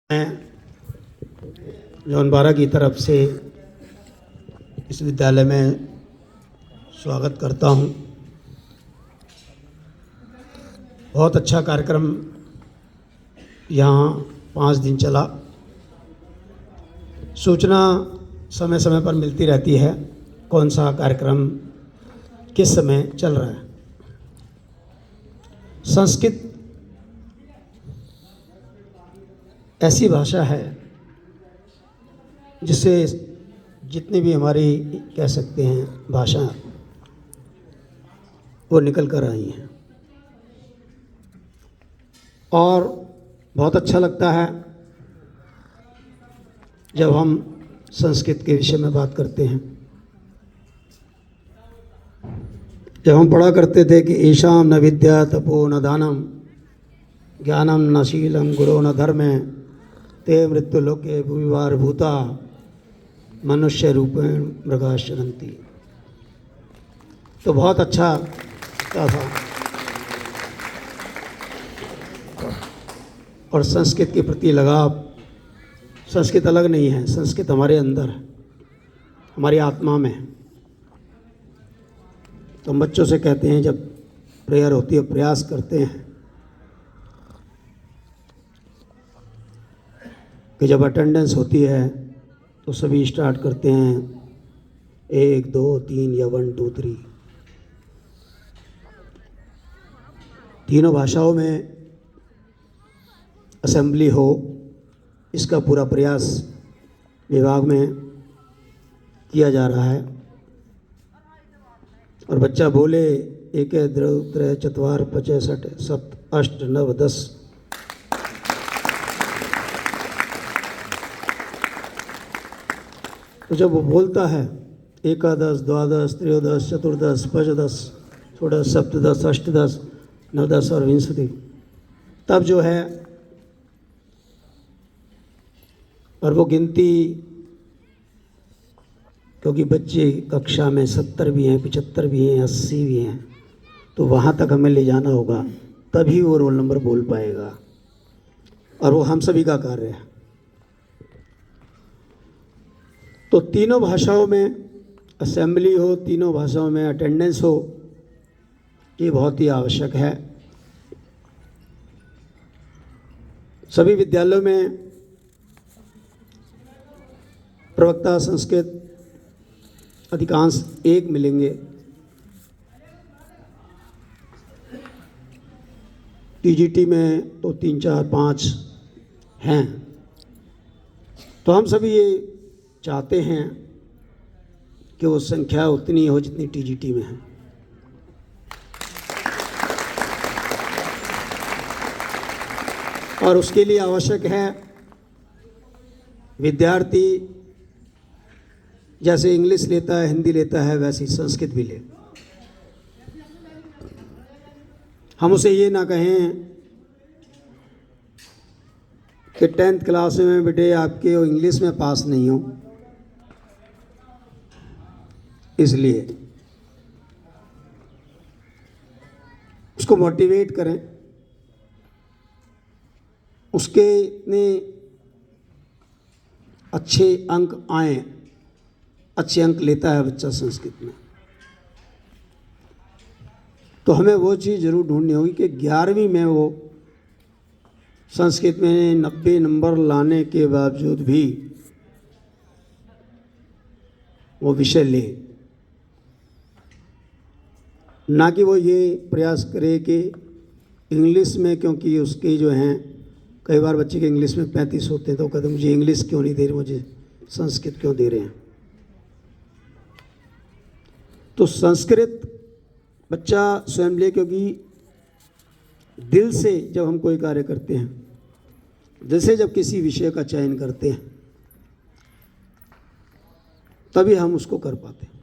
मैं जौन बारा की तरफ से इस विद्यालय में स्वागत करता हूं। बहुत अच्छा कार्यक्रम यहाँ 5 दिन चला। सूचना समय समय पर मिलती रहती है कौन सा कार्यक्रम किस समय चल रहा है। संस्कृत ऐसी भाषा है जिससे जितनी भी हमारी कह सकते हैं भाषा वो निकल कर आई हैं और बहुत अच्छा लगता है जब हम संस्कृत के विषय में बात करते हैं। जब हम पढ़ा करते थे कि ईशाम न विद्या तपो न दानम ज्ञानम न शीलम गुरो न धर्मे ते मृत्यु लोके भूविवार भूता मनुष्य रूपेण मृगाश्रंती। तो बहुत अच्छा था और संस्कृत के प्रति लगाव। संस्कृत अलग नहीं है, संस्कृत हमारे अंदर है, हमारी आत्मा में है। तो हम बच्चों से कहते हैं जब प्रेयर होती है प्रयास करते हैं कि जब अटेंडेंस होती है तो सभी स्टार्ट करते हैं 1 2 3 या 1 2 3। तीनों भाषाओं में असेंबली हो, इसका पूरा प्रयास विभाग में किया जा रहा है। और बच्चा बोले 1 द्रव 3 4 5 6 7 8 9 10। तो जब वो बोलता है एकादश द्वादश त्रयोदश चतुर्दश पंचदश षोडश सप्तदश अष्टदश नवदश और विंशति, तब जो है और वो गिनती, क्योंकि बच्चे कक्षा में 70 भी हैं 75 भी हैं 80 भी हैं, तो वहाँ तक हमें ले जाना होगा तभी वो रोल नंबर बोल पाएगा। और वो हम सभी का कार्य है। तो तीनों भाषाओं में असेंबली हो, तीनों भाषाओं में अटेंडेंस हो, ये बहुत ही आवश्यक है। सभी विद्यालयों में प्रवक्ता संस्कृत अधिकांश 1 मिलेंगे। टीजीटी में तो 3 4 5 हैं। तो हम सभी ये चाहते हैं कि वो संख्या उतनी हो जितनी टीजीटी में है। और उसके लिए आवश्यक है विद्यार्थी जैसे इंग्लिश लेता है हिंदी लेता है वैसे ही संस्कृत भी ले। हम उसे ये ना कहें कि 10th क्लास में बेटे आपके वो इंग्लिश में पास नहीं हो, इसलिए उसको मोटिवेट करें। उसके इतने अच्छे अंक आए, अच्छे अंक लेता है बच्चा संस्कृत में, तो हमें वो चीज़ ज़रूर ढूंढनी होगी कि 11वीं में वो संस्कृत में 90 नंबर लाने के बावजूद भी वो विषय ले, ना कि वो ये प्रयास करे कि इंग्लिश में, क्योंकि उसके जो हैं कई बार बच्चे के इंग्लिश में 35 होते हैं तो कहते मुझे इंग्लिश क्यों नहीं दे रहे, मुझे संस्कृत क्यों दे रहे हैं। तो संस्कृत बच्चा स्वयं ले, क्योंकि दिल से जब हम कोई कार्य करते हैं, जैसे जब किसी विषय का चयन करते हैं तभी हम उसको कर पाते हैं।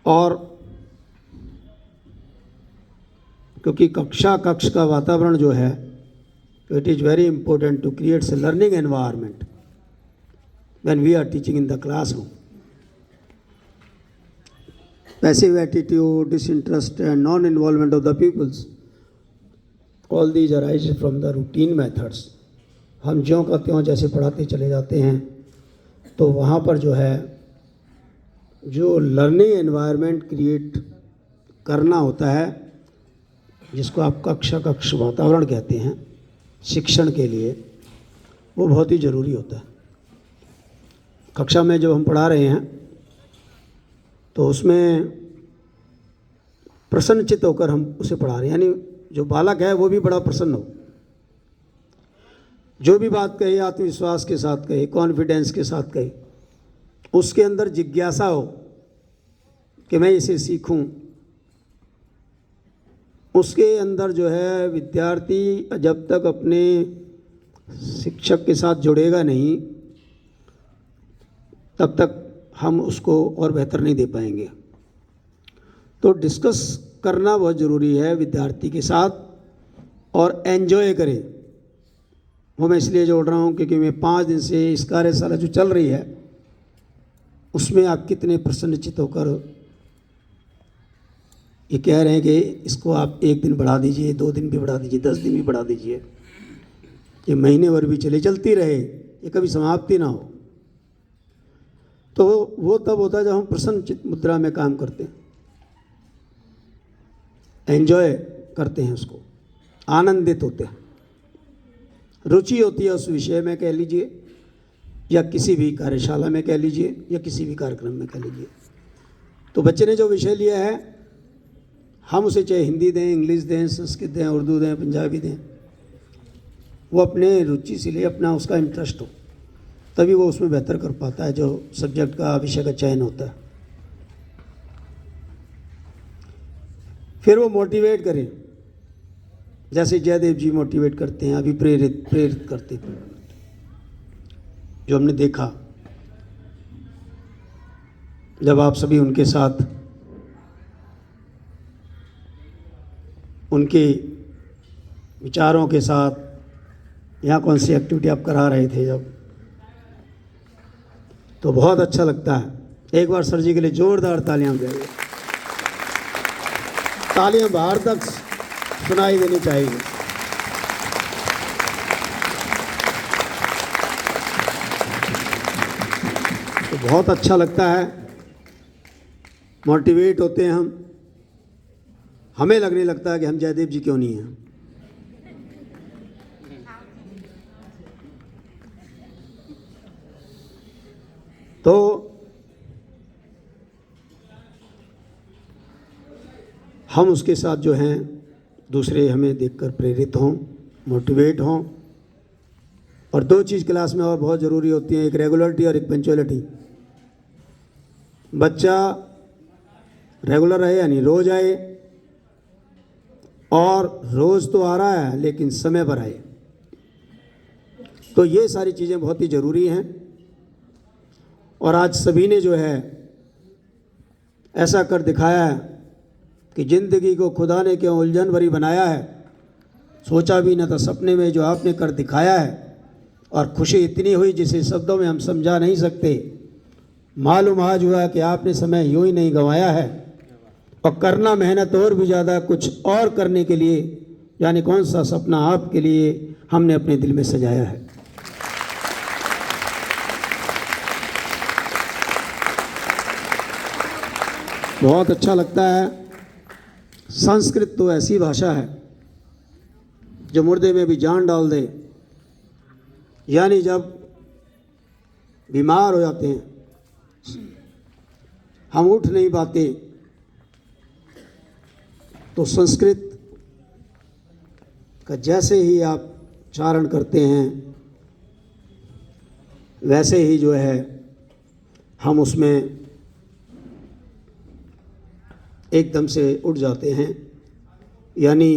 और क्योंकि कक्ष का वातावरण जो है, तो it is very important to create a learning environment when we are teaching in the classroom. passive attitude, disinterest and non-involvement of the pupils all these arise from the routine methods. हम ज्यों का त्यों जैसे पढ़ाते चले जाते हैं तो वहाँ पर जो है जो लर्निंग एनवायरनमेंट क्रिएट करना होता है, जिसको आप कक्ष वातावरण कहते हैं शिक्षण के लिए, वो बहुत ही ज़रूरी होता है। कक्षा में जब हम पढ़ा रहे हैं तो उसमें प्रसन्नचित्त होकर हम उसे पढ़ा रहे हैं, यानी जो बालक है वो भी बड़ा प्रसन्न हो, जो भी बात कहे आत्मविश्वास के साथ कहे, कॉन्फिडेंस के साथ कहे, उसके अंदर जिज्ञासा हो कि मैं इसे सीखूं। उसके अंदर जो है विद्यार्थी जब तक अपने शिक्षक के साथ जुड़ेगा नहीं तब तक हम उसको और बेहतर नहीं दे पाएंगे। तो डिस्कस करना बहुत ज़रूरी है विद्यार्थी के साथ, और एंजॉय करें। वो मैं इसलिए जोड़ रहा हूँ क्योंकि मैं 5 दिन से इस कार्यशाला जो चल रही है उसमें आप कितने प्रसन्नचित्त होकर ये कह रहे हैं कि इसको आप 1 दिन बढ़ा दीजिए, 2 दिन भी बढ़ा दीजिए, 10 दिन भी बढ़ा दीजिए, ये महीने भर भी चलती रहे, ये कभी समाप्ति ना हो। तो वो तब होता है जब हम प्रसन्नचित्त मुद्रा में काम करते हैं, एंजॉय करते हैं, उसको आनंदित होते हैं, रुचि होती है उस विषय में कह लीजिए, या किसी भी कार्यशाला में कह लीजिए, या किसी भी कार्यक्रम में कह लीजिए। तो बच्चे ने जो विषय लिया है हम उसे चाहे हिंदी दें, इंग्लिश दें, संस्कृत दें, उर्दू दें, पंजाबी दें, वो अपने रुचि से लिए, अपना उसका इंटरेस्ट हो, तभी वो उसमें बेहतर कर पाता है जो सब्जेक्ट का विषय का चयन होता है। फिर वो मोटिवेट करें, जैसे जयदेव जी मोटिवेट करते हैं, अभी प्रेरित करते हैं, जो हमने देखा जब आप सभी उनके साथ उनके विचारों के साथ यहाँ कौन सी एक्टिविटी आप करा रहे थे जब, तो बहुत अच्छा लगता है। एक बार सर जी के लिए जोरदार तालियां बजाइए, तालियां बाहर तक सुनाई देनी चाहिए। तो बहुत अच्छा लगता है, मोटिवेट होते हैं हम, हमें लगने लगता है कि हम जयदेव जी क्यों नहीं हैं। तो हम उसके साथ जो हैं दूसरे हमें देखकर प्रेरित हों, मोटिवेट हों। और 2 चीज़ क्लास में और बहुत ज़रूरी होती हैं, एक रेगुलरिटी और एक पंक्चुअलिटी। बच्चा रेगुलर रहे, यानी रोज़ आए, और रोज़ तो आ रहा है लेकिन समय पर आए। तो ये सारी चीज़ें बहुत ही ज़रूरी हैं। और आज सभी ने जो है ऐसा कर दिखाया है कि ज़िंदगी को खुदा ने क्यों उलझन भरी बनाया है, सोचा भी न था सपने में जो आपने कर दिखाया है। और खुशी इतनी हुई जिसे शब्दों में हम समझा नहीं सकते। मालूम आज हुआ कि आपने समय यूं ही नहीं गंवाया है, और करना मेहनत और भी ज़्यादा कुछ और करने के लिए, यानी कौन सा सपना आपके लिए हमने अपने दिल में सजाया है। बहुत अच्छा लगता है। संस्कृत तो ऐसी भाषा है जो मुर्दे में भी जान डाल दे, यानी जब बीमार हो जाते हैं, हम उठ नहीं पाते, तो संस्कृत का जैसे ही आप उच्चारण करते हैं वैसे ही जो है हम उसमें एकदम से उठ जाते हैं। यानी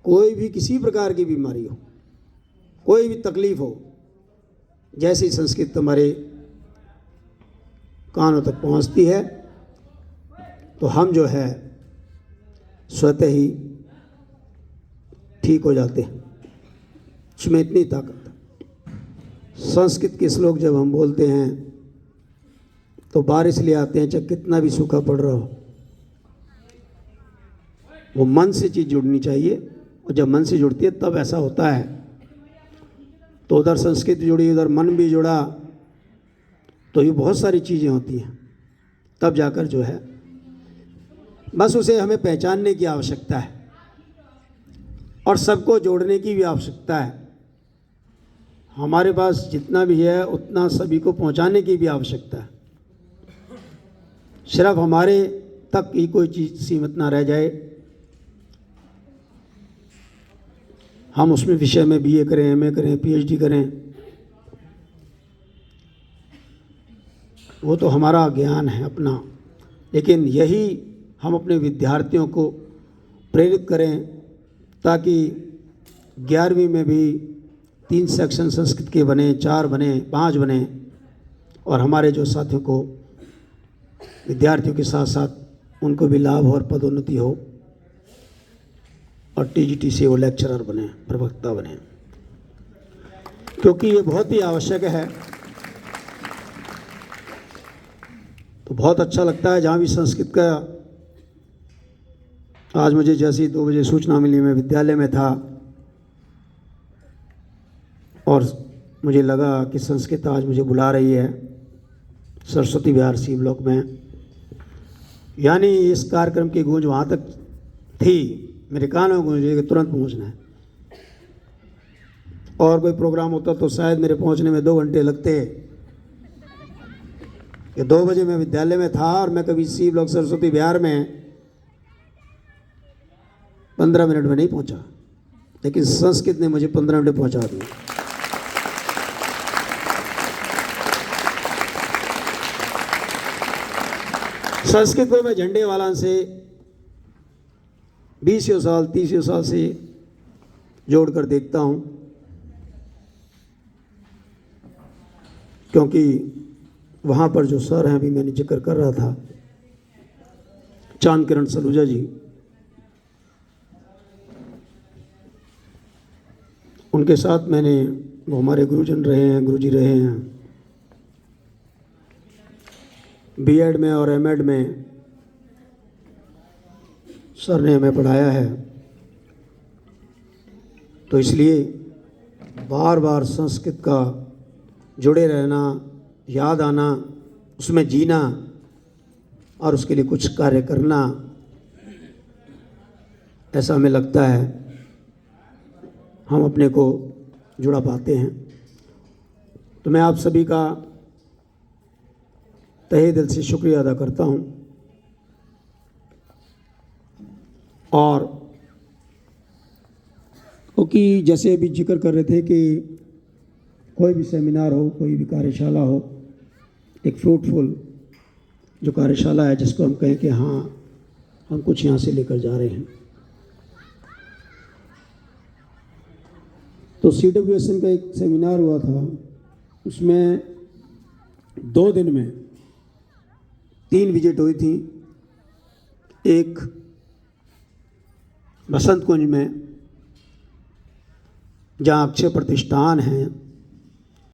कोई भी किसी प्रकार की बीमारी हो, कोई भी तकलीफ हो, जैसे ही संस्कृत हमारे कानों तक पहुंचती है तो हम जो है स्वतः ही ठीक हो जाते हैं। उसमें इतनी ताकत है। संस्कृत के श्लोक जब हम बोलते हैं तो बारिश ले आते हैं, चाहे कितना भी सूखा पड़ रहा हो। वो मन से चीज़ जुड़नी चाहिए, और जब मन से जुड़ती है तब ऐसा होता है। तो उधर संस्कृति जुड़ी, उधर मन भी जुड़ा, तो ये बहुत सारी चीज़ें होती हैं, तब जाकर जो है बस उसे हमें पहचानने की आवश्यकता है और सबको जोड़ने की भी आवश्यकता है। हमारे पास जितना भी है उतना सभी को पहुंचाने की भी आवश्यकता है। सिर्फ हमारे तक ही कोई चीज़ सीमित ना रह जाए। हम उसमें विषय में बीए करें, एमए करें, पीएचडी करें, वो तो हमारा ज्ञान है अपना, लेकिन यही हम अपने विद्यार्थियों को प्रेरित करें ताकि 11वीं में भी 3 सेक्शन संस्कृत के बने, 4 बने, 5 बने, और हमारे जो साथियों को, विद्यार्थियों के साथ साथ उनको भी लाभ और पदोन्नति हो, और टीजीटी से वो लेक्चरर बने, प्रवक्ता बने, क्योंकि ये बहुत ही आवश्यक है। तो बहुत अच्छा लगता है जहाँ भी संस्कृत का, आज मुझे जैसे ही 2 बजे सूचना मिली, मैं विद्यालय में था और मुझे लगा कि संस्कृत आज मुझे बुला रही है सरस्वती विहार सी ब्लॉक में, यानी इस कार्यक्रम की गूंज वहाँ तक थी, मेरे कानों में गूंज कि तुरंत पहुँचना है। और कोई प्रोग्राम होता तो शायद मेरे पहुँचने में 2 घंटे लगते, कि 2 बजे मैं विद्यालय में था और मैं कभी सी ब्लॉक सरस्वती विहार में 15 मिनट में नहीं पहुंचा, लेकिन संस्कृत ने मुझे 15 मिनट पहुंचा दिया। संस्कृत को मैं झंडे वाला से 20 साल 30 साल से जोड़कर देखता हूं, क्योंकि वहाँ पर जो सर हैं, अभी मैंने जिक्र कर रहा था, चांद किरण सलूजा जी, उनके साथ मैंने, वो हमारे गुरुजन रहे हैं, गुरुजी रहे हैं, बीएड में और एमएड में सर ने हमें पढ़ाया है। तो इसलिए बार बार संस्कृत का जुड़े रहना, याद आना, उसमें जीना और उसके लिए कुछ कार्य करना, ऐसा हमें लगता है हम अपने को जुड़ा पाते हैं। तो मैं आप सभी का तहे दिल से शुक्रिया अदा करता हूं, और क्योंकि जैसे अभी जिक्र कर रहे थे कि कोई भी सेमिनार हो, कोई भी कार्यशाला हो, एक फ्रूटफुल जो कार्यशाला है, जिसको हम कहें कि हाँ हम कुछ यहाँ से लेकर जा रहे हैं। तो CWSN का एक सेमिनार हुआ था, उसमें 2 दिन में 3 विजिट हुई थी। एक बसंत कुंज में, जहाँ अक्षय प्रतिष्ठान है,